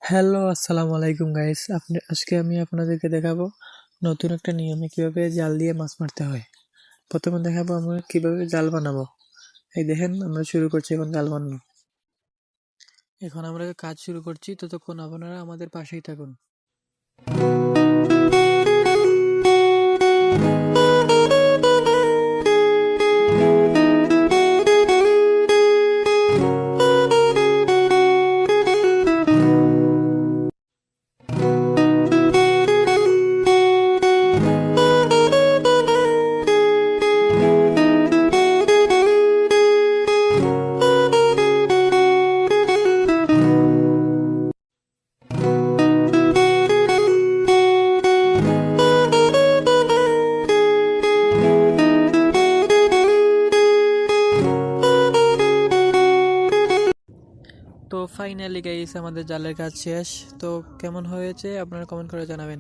Hello, আসসালামু আলাইকুম guys. আজকে আমি আপনাদেরকে দেখাবো নতুন একটা নিয়মে কিভাবে জাল দিয়ে মাছ মারতে হয়। প্রথমে দেখাবো আমরা কিভাবে জাল বানাবো। এই দেখেন আমরা শুরু করছি এখন জাল বানানো। এখন আমরা কাজ শুরু করছি, ততক্ষণ আপনারা আমাদের পাশেই থাকুন। তো ফাইনালি গাইস আমাদের জালের কাজ শেষ। তো কেমন হয়েছে আপনারা কমেন্ট করে জানাবেন।